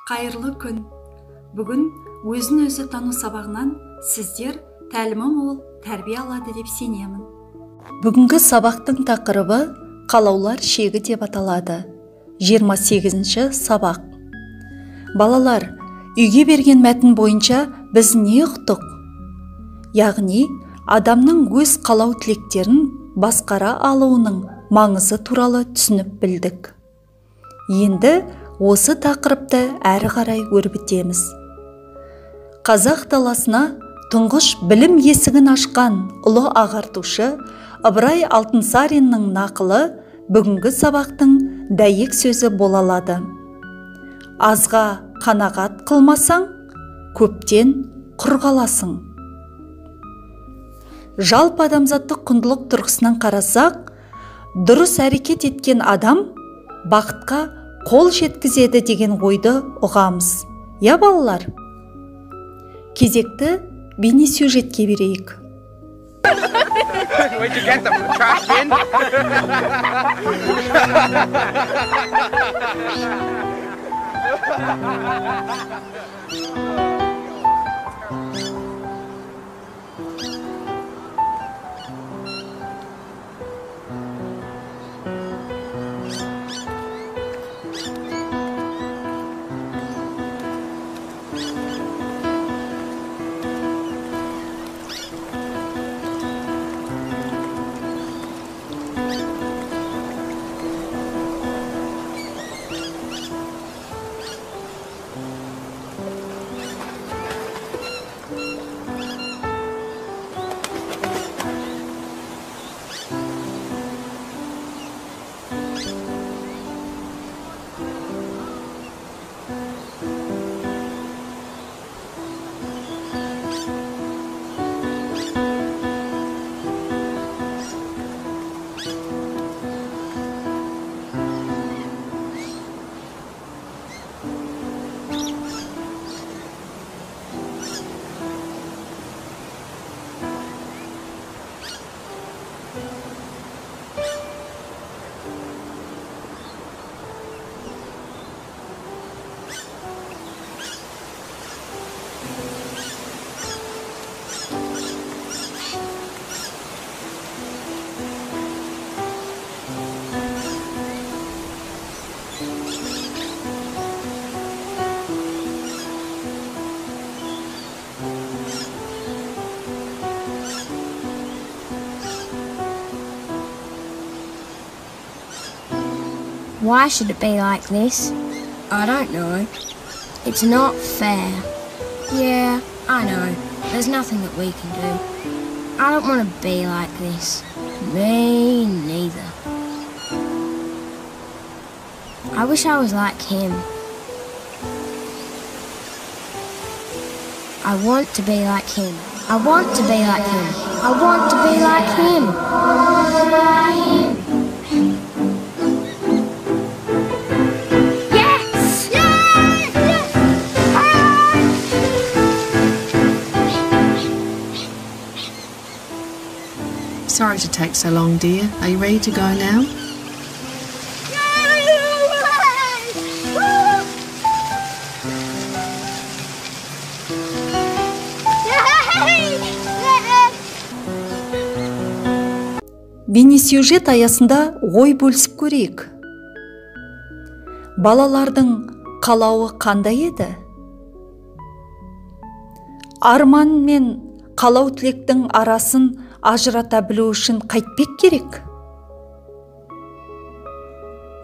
Қайырлы күн. Бүгін өзін өзі тану сабағынан сіздер тәлімі мол тәрбие алады деп сенемін. Бүгінгі сабақтың тақырыбы қалаулар шегі деп аталады. 28-ші сабақ. Балалар, үйге берген мәтін бойынша біз не ұқтық? Яғни, адамның өз қалау тілектерін басқара алуының маңызы туралы түсініп білдік. Енді осы тақырыпты әрі қарай өрбітеміз. Қазақ даласына тұңғыш білім есігін ашқан ұлы ағартушы Ыбырай Алтынсариннің нақылы бүгінгі сабақтың дәйек сөзі бола алады. Азға қанағат қылмасаң, көптен құр қаласың. Жалпы адамзаттық құндылық тұрғысынан қарасақ, дұрыс әрекет еткен адам бақытқа қол жеткізеді деген ойды ұғамыз. Я балалар? Кезекті бейнесюжетке берейік. Where'd you get them? The trash bin? Why should it be like this? I don't know. It's not fair. Yeah, I know. There's nothing that we can do. I don't want to be like this. Me neither. I wish I was like him. I want to be like him. I want to be like him. I want to be like him. Sorry to take so long, dear. Are you ready to go now? Бейнесюжет аясында ой бөлісіп көрейік. Балалардың қалауы қандай еді? Арман мен қалау тілектің арасын ажырата білу үшін қайтпек керек?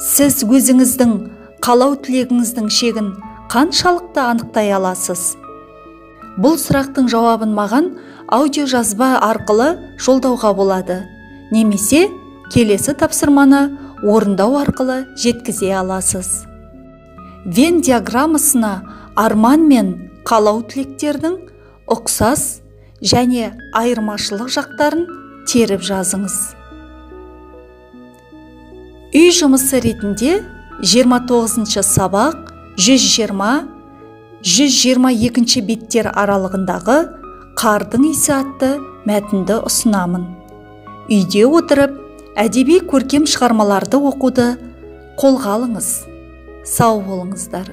Сіз өзіңіздің қалау тілегіңіздің шегін қаншалықты анықтай аласыз? Бұл сұрақтың жауабын маған аудиожазба арқылы жолдауға болады, немесе келесі тапсырманы орындау арқылы жеткізе аласыз. Вен диаграммасына арман мен қалау тілектердің ұқсас және айырмашылық жақтарын теріп жазыңыз. Үй жұмысы ретінде 29-ші сабақ 120-122 беттер аралығындағы қардың иісі атты мәтінді ұсынамын. Үйде отырып, әдеби көркем шығармаларды оқуды қолға алыңыз. Сау болыңыздар.